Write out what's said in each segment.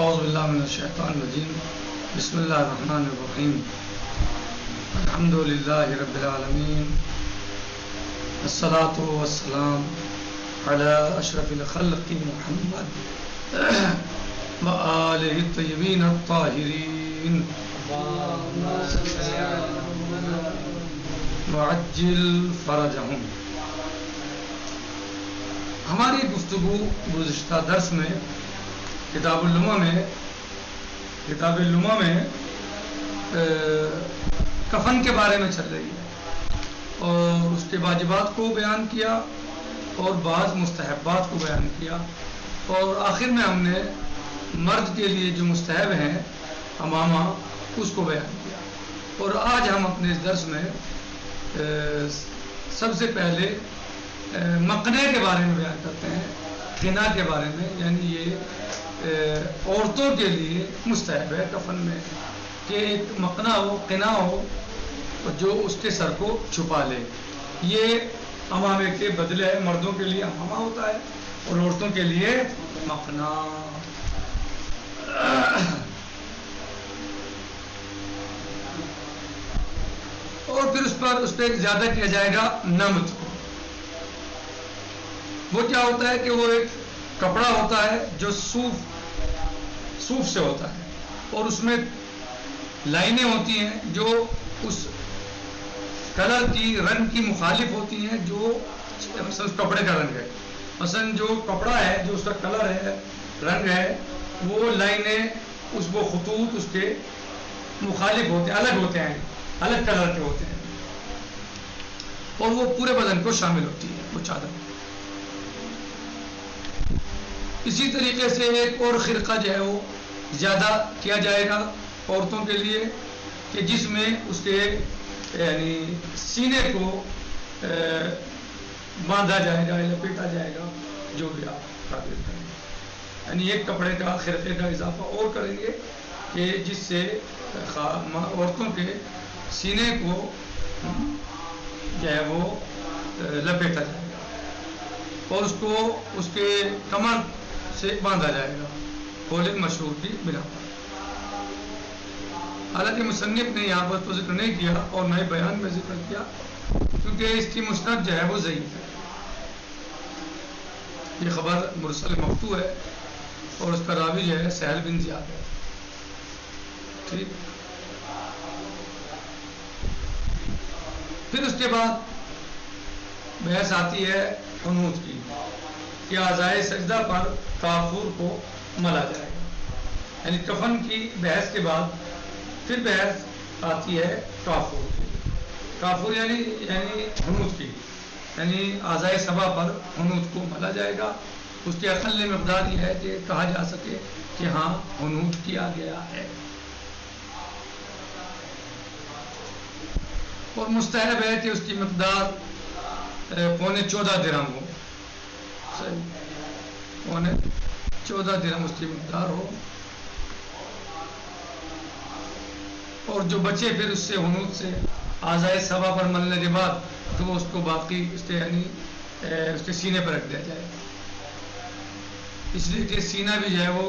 اعوذ باللہ من الشیطان الرجیم بسم اللہ الرحمن الرحیم الحمد للہ رب العالمین الصلاۃ والسلام علی اشرف الخلق محمد وآلہ الطیبین الطاہرین وعجل فرجہم۔ ہماری گفتگو گزشتہ درس میں کتاب اللمع میں کفن کے بارے میں چل رہی ہے اور اس کے واجبات کو بیان کیا اور بعض مستحبات کو بیان کیا، اور آخر میں ہم نے مرد کے لیے جو مستحب ہیں امامہ اس کو بیان کیا۔ اور آج ہم اپنے اس درس میں سب سے پہلے مقنے کے بارے میں بیان کرتے ہیں، قنا کے بارے میں، یعنی یہ عورتوں کے لیے مستحب ہے کفن میں کہ ایک مقنا ہو، قنا ہو جو اس کے سر کو چھپا لے۔ یہ امامے کے بدلے ہے، مردوں کے لیے امامہ ہوتا ہے اور عورتوں کے لیے مقنا۔ اور پھر اس پہ زیادہ کیا جائے گا نمت۔ وہ کیا ہوتا ہے کہ وہ ایک کپڑا ہوتا ہے جو صوف سے ہوتا ہے اور اس میں لائنیں ہوتی ہیں جو اس کلر کی، رنگ کی مخالف ہوتی ہیں جو مثلا اس کپڑے کا رنگ ہے۔ مثلا جو کپڑا ہے، جو اس کا کلر ہے، رنگ ہے، وہ لائنیں، وہ خطوط اس کے مخالف ہوتے ہیں، الگ ہوتے ہیں، الگ کلر کے ہوتے ہیں، اور وہ پورے بدن کو شامل ہوتی ہے وہ چادر۔ اسی طریقے سے ایک اور خرقہ جو ہے وہ زیادہ کیا جائے گا عورتوں کے لیے کہ جس میں اس کے یعنی سینے کو باندھا جائے گا، لپیٹا جائے گا، جو بھی آپ تعبیر کریں گے، یعنی ایک کپڑے کا، خرقے کا اضافہ اور کریں گے کہ جس سے عورتوں کے سینے کو جو ہے وہ لپیٹا جائے گا اور اس کو اس کے کمر سے باندھا جائے گا، قول مشہور کی بنا پر۔ حالانکہ مصنف نے یہاں پر تو ذکر نہیں کیا اور نئے بیان میں ذکر کیا کیونکہ اس کی مسند جو ہے وہ ضعیف ہے، یہ خبر مرسل مقطوع ہے اور اس کا راوی جو ہے سہل بن زیاد ہے۔ ٹھیک، پھر اس کے بعد بحث آتی ہے قنوت کی کہ اعضائے سجدہ پر کافور کو ملا جائے گا، یعنی کفن کی بحث کے بعد پھر بحث آتی ہے کافور کی۔ کافور یعنی حنوط کی، یعنی اعضائے سبا پر حنوط کو ملا جائے گا۔ اس کی اقل مقدار یہ ہے کہ کہا جا سکے کہ ہاں حنوط کیا گیا ہے، اور مستحب ہے کہ اس کی مقدار 14.25 درہم ہو، صحیح 14.25 درہم اس کی مقدار ہو، اور جو بچے پھر اس سے حنوط سے اعضائے سبا پر ملنے کے بعد تو وہ اس کو باقی اس کے سینے پر رکھ دیا جائے، اس لیے کہ سینہ بھی جو ہے وہ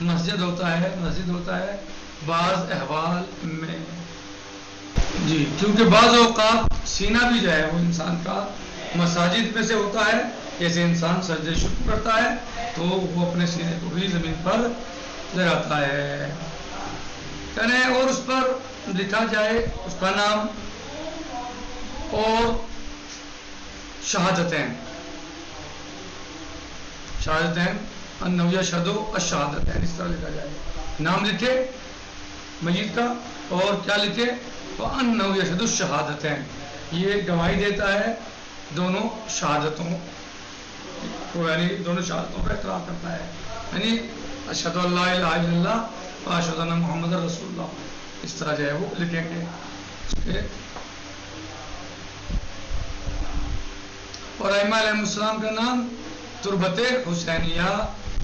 مسجد ہوتا ہے بعض احوال میں، جی، کیونکہ بعض اوقات سینہ بھی جو ہے وہ انسان کا مساجد میں سے ہوتا ہے، جیسے انسان سجدے شکر کرتا ہے تو وہ اپنے سینے کو بھی زمین پر لگاتا ہے، اور اس پر لکھا جائے اس کا نام اور شہادتین انہ یشہد الشہادتین، اس طرح لکھا جائے، نام لکھے میت کا اور کیا لکھے، وانہ یشہد الشہادتین، یہ گواہی دیتا ہے دونوں شہادتوں کو، یعنی دونوں شہادتوں کا اقرار کرتا ہے، یعنی اشہد ان لا الہ الا اللہ و اشہد ان محمد رسول اللہ، اس طرح جو ہے وہ لکھیں گے۔ اور ائمہ علیہ السلام کا نام تربت حسینیہ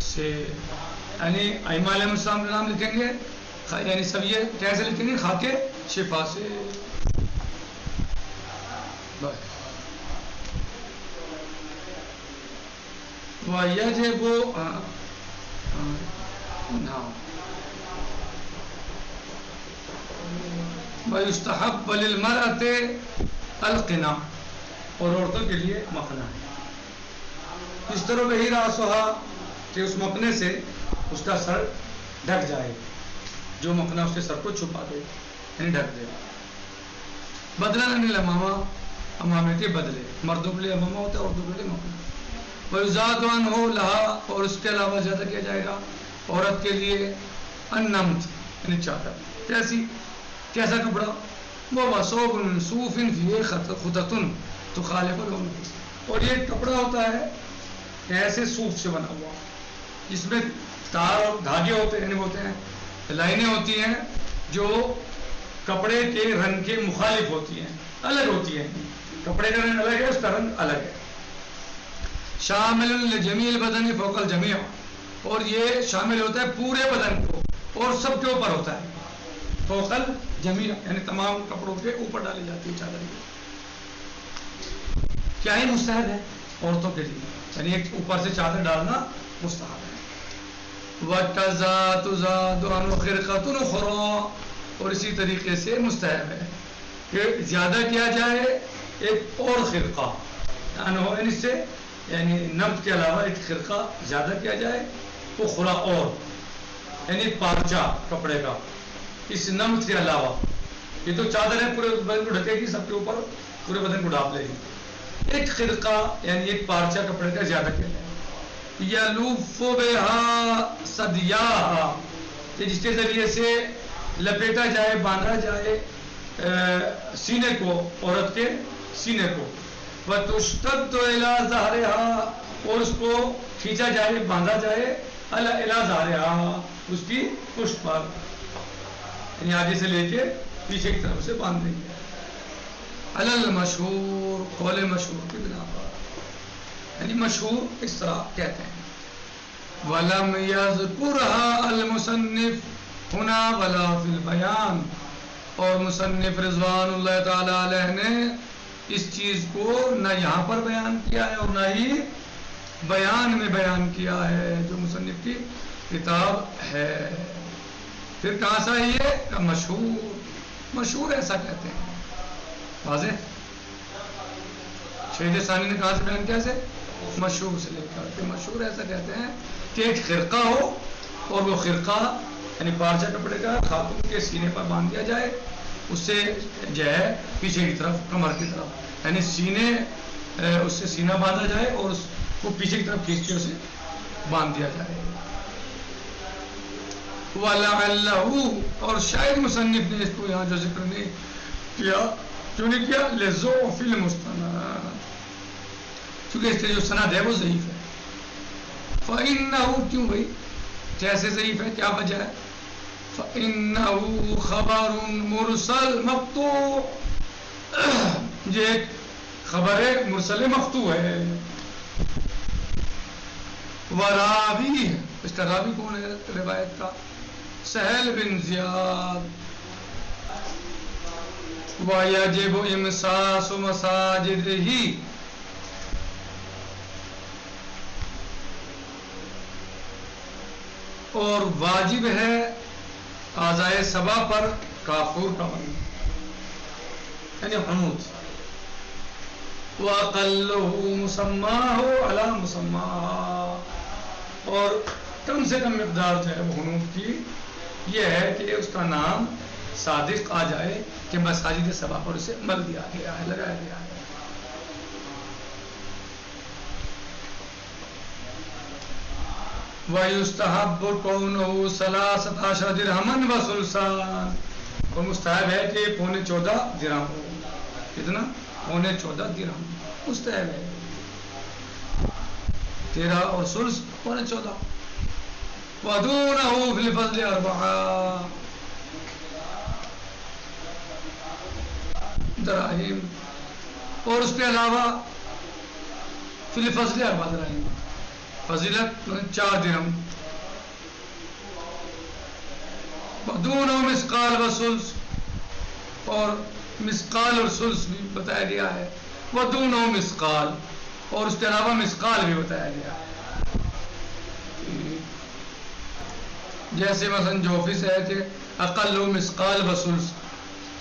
سے، یعنی ائمہ علیہ السلام کا نام لکھیں گے، یعنی سب یہ کیسے لکھیں گے، خاک شفا سے۔ وَيَجِبُ وَيُسْتَحَبُّ لِلْمَرْأَةِ الْقِنَاعُ، اور عورتوں کے لیے مکھنا ہے. اس طرح بہی راسوہا کہ اس مکھنے سے اس کا سر ڈھک جائے، جو مکھنا اس کے سر کو چھپا دے یعنی ڈھک دے. بدلن عن الامامہ، امامے کے بدلے، مردوں کے لیے امامہ ہوتا ہے، عورتوں کے لیے مکھنا. وَيُزَادُ عَنْهُ لَهَا، اور اس کے علاوہ زیادہ کیا جائے گا عورت کے لیے النمت یعنی چادر. کیسا کپڑا؟ وَصَوْبٌ مِّن صُوفٍ فِيهِ خُطَطٌ تُخَالِفُ اللَّوْنَ، اور یہ کپڑا ہوتا ہے ایسے صوف سے بنا ہوا جس میں تار اور دھاگے ہوتے ہیں، یعنی ہوتے ہیں لائنیں ہوتی ہیں جو کپڑے کے رنگ کے مخالف ہوتی ہیں، الگ ہوتی ہیں. کپڑے کا رنگ الگ ہے، اس کا رنگ الگ ہے. شامل لجمیع البدن فوق الجمیع، اور یہ شامل ہوتا ہے پورے بدن کو اور سب کے اوپر ہوتا ہے. فوق الجمیع یعنی تمام کپڑوں کے اوپر ڈالی جاتی ہے چادر. کیا ہی مستحب ہے عورتوں کے لیے، یعنی ایک اوپر سے چادر ڈالنا مستحب ہے. وَكَذَا تُزَادُ عَنْهُ خِرْقَةٌ أُخْرَى، اور اسی طریقے سے مستحب ہے کہ زیادہ کیا جائے ایک اور خرقہ، یعنی اس سے یعنی نمت کے علاوہ ایک خرقہ زیادہ کیا جائے، اخرى اور یعنی پارچہ کپڑے کا اس نمت کے علاوہ. یہ تو چادر ہے پورے بدن کو ڈھکے گی، سب کے اوپر پورے بدن کو ڈھانپ لے گی. ایک خرقہ یعنی ایک پارچہ کپڑے کا زیادہ کیا جائے. یلوف بہا صدیاہا، کہ جس کے ذریعے سے لپیٹا جائے، باندھا جائے سینے کو، عورت کے سینے کو. وَتُشْتَدُّ إِلَى ظَهْرِهَا، اور اس کو کھینچا جائے، باندھا جائے إِلَى ظَهْرِهَا، اس کی پشت پر، یعنی آگے سے لے کے پیچھے کی طرف سے باندھ دیں گے. علی المشہور، قول مشہور کی بنا پر، یعنی مشہور اس طرح کہتے ہیں. وَلَمْ يَذْكُرْهَا الْمُصَنِّفُ هُنَا وَلَا فِي الْبَيَانِ، اور مصنف رضوان اللہ تعالی علیہ نے اس چیز کو نہ یہاں پر بیان کیا ہے اور نہ ہی بیان میں بیان کیا ہے جو مصنف کی کتاب ہے. پھر کہاں سے آئی ہے؟ مشہور، مشہور ایسا کہتے ہیں. واضح. شہید ثانی نے کہاں سے بیان کیا سے؟ مشہور سے لے کر کہ مشہور ایسا کہتے ہیں کہ ایک خرقہ ہو اور وہ خرقہ یعنی پارچہ کپڑے کا خاتون کے سینے پر باندھ دیا جائے، اس سے جو ہے پیچھے کی طرف کمر کی طرف یعنی سینے اس سے سینہ باندھا جائے اور اس کو پیچھے کی طرف کھینچ کے اسے باندھ دیا جائے. وَلَعَلَّهُ، اور شاید مصنف نے اس کو یہاں جو ذکر نہیں کیا، کیوں نہیں کیا؟ لِضَعْفِ الْمُسْتَنَدِ، کیونکہ اس کے جو سند ہے وہ ضعیف ہے. فَإِنَّهُ، کیوں بھائی کیسے ضعیف ہے، کیا وجہ ہے؟ فَإِنَّهُ خَبَرٌ مُرْسَلٌ مَقْطُوعٌ، یہ ایک خبر مرسل مقطوع ہے. وراوی، اس کا راوی کون ہے روایت کا؟ سہل بن زیاد. وَيَجِبُ إِمْسَاسُ مَسَاجِدِهِ، اور واجب ہے اعضائے سبا پر کافور کا بننا یعنی حنوط. وَأَقَلُّهُ مُسَمَّاهُ عَلَى مُسَمَّاهَا، اور کم سے کم مقدار جو ہے وہ حنوط کی یہ ہے کہ اس کا نام صادق آ جائے کہ مساجد سبا پر اسے مل دیا گیا ہے، لگایا گیا ہے. وَيُسْتَحَبُّ كَوْنُهُ 13 درہمًا وَثُلْثًا، اور مستحب ہے کہ 14.25 درہم ہو. کتنا؟ 14.25 درہم مستحب ہے. 13 اور ثلث 14.25. وَدُونَهُ فِي الْفَضْلِ 4 دراہم، اور اس کے علاوہ فی الفضل 4 دراہم، فضیلت 4 درہم. وَدُونَهُ مِثْقَالٌ وَثُلْثٌ، اور مثقال اور ثلث بھی بتایا گیا ہے. وَدُونَهُ مِثْقال، اور اس کے علاوہ مثقال بھی بتایا گیا ہے. جیسے مثلا جوفی سے ہے کہ اقل مسقال وسلس،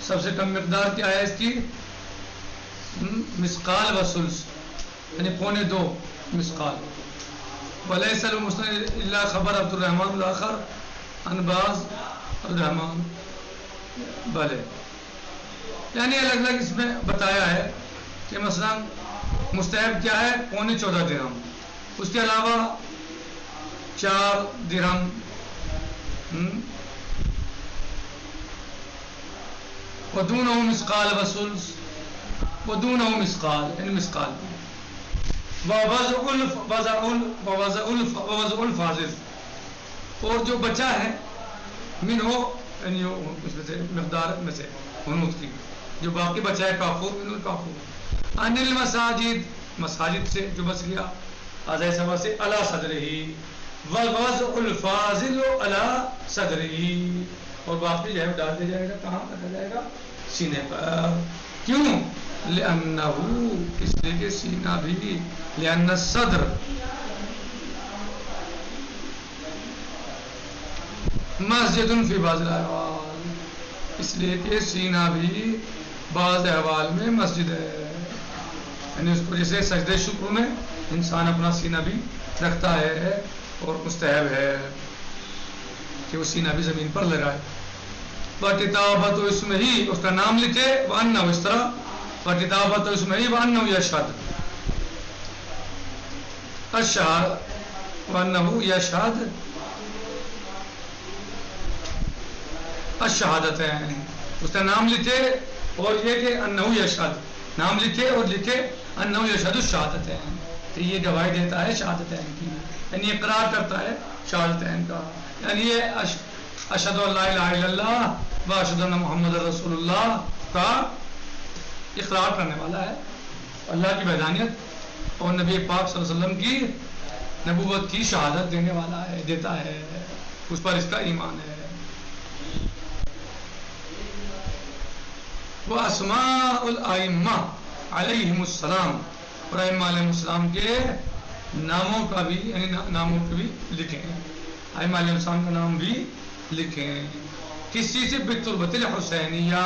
سب سے کم مقدار کیا ہے اس کی؟ مسقال وسلس، یعنی 2.25 مسقال. ولیس المسند الا خبر عبد الرحمن الاخر عن باز عبد الرحمن بلے، یعنی الگ الگ اس میں بتایا ہے کہ مثلا مستحب کیا ہے 14.25 درہم، اس کے علاوہ 4 درہم، ودونہ مسقال وسلس، ودونہ مسقال یعنی مسقال، ووضع الفاضل، اور جو بچا ہے منہ یعنی اس میں سے مقدار میں سے ہنوت کی، جو باقی بچا ہے کافور من الکافور، عن المساجد مساجد سے جو بچ گیا، آزائے سبا سے علی صدرہی، ووضع الفاضل علی صدرہی، اور باقی جو ہے ڈال دیا جائے گا، کہاں رکھا جائے گا؟ سینے پر. کیوں؟ لأنہو، اس لیے کہ سینہ بھی، لأن الصدر مسجد فی بعض الاحوال، اس لیے کہ سینہ بھی بعض احوال میں مسجد ہے، یعنی اس کو جیسے سجدہ شکر میں انسان اپنا سینہ بھی رکھتا ہے اور مستحب ہے کہ وہ سینہ بھی زمین پر لگائے. وَكِتَابَةُ اسمہ، اس کا نام لکھے، وَأَنَّهُ، اس طرح وَكِتَابَةُ اسمہ وَأَنَّهُ يَشْهَدُ وَأَنَّهُ يَشْهَدُ الشہادتین، اس کا نام لکھے اور یہ کہ انہو یشہد، نام لکھے اور لکھے انہو یشہد الشہادتین، کہ یہ گواہی دیتا ہے شہادتین کی، یعنی اقرار کرتا ہے شہادتین کا، یعنی یہ اشہد ان لا الہ الا اللہ و اشہد ان محمد رسول اللہ کا اقرار کرنے والا ہے، اللہ کی وحدانیت اور نبی پاک صلی اللہ علیہ وسلم کی نبوت کی شہادت دینے والا ہے، دیتا ہے، اس پر اس کا ایمان ہے. وہ اسماء الائمہ علیہم السلام، اور ائمہ علیہ السلام کے ناموں کا بھی، یعنی ناموں کو بھی لکھیں، ائمہ علیہ السلام کا نام بھی لکھیں. کس چیز سے؟ بالتربۃ الحسینیہ،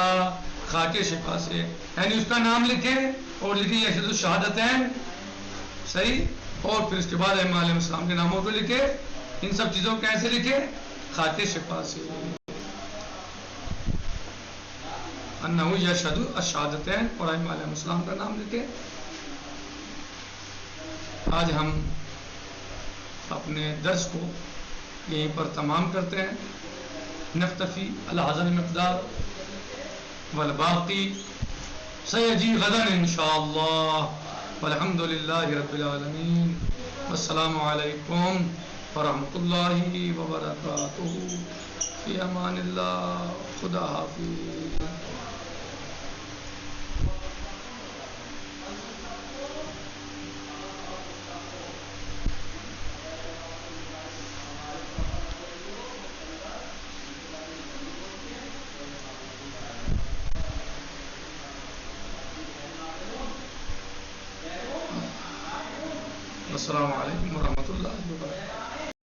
خاک شفا سے، یعنی اس کا نام لکھیں اور لکھیں یشہد الشہادتین، صحیح، اور پھر اس کے بعد ائمہ علیہ السلام کے ناموں کو لکھے. ان سب چیزوں کو کیسے لکھے؟ خاک شفا سے. انہو یشہد الشہادتین، اور ائمہ علیہ السلام کا نام لکھے. آج ہم اپنے درس کو یہیں پر تمام کرتے ہیں. نکتفی علی ھذا المقدار والباقی سیجی غدا انشاءاللہ، والحمد للہ رب العالمین، والسلام علیکم ورحمۃ اللہ وبرکاتہ. فی امان اللہ، خدا حافظ. السلام علیکم ورحمۃ اللہ.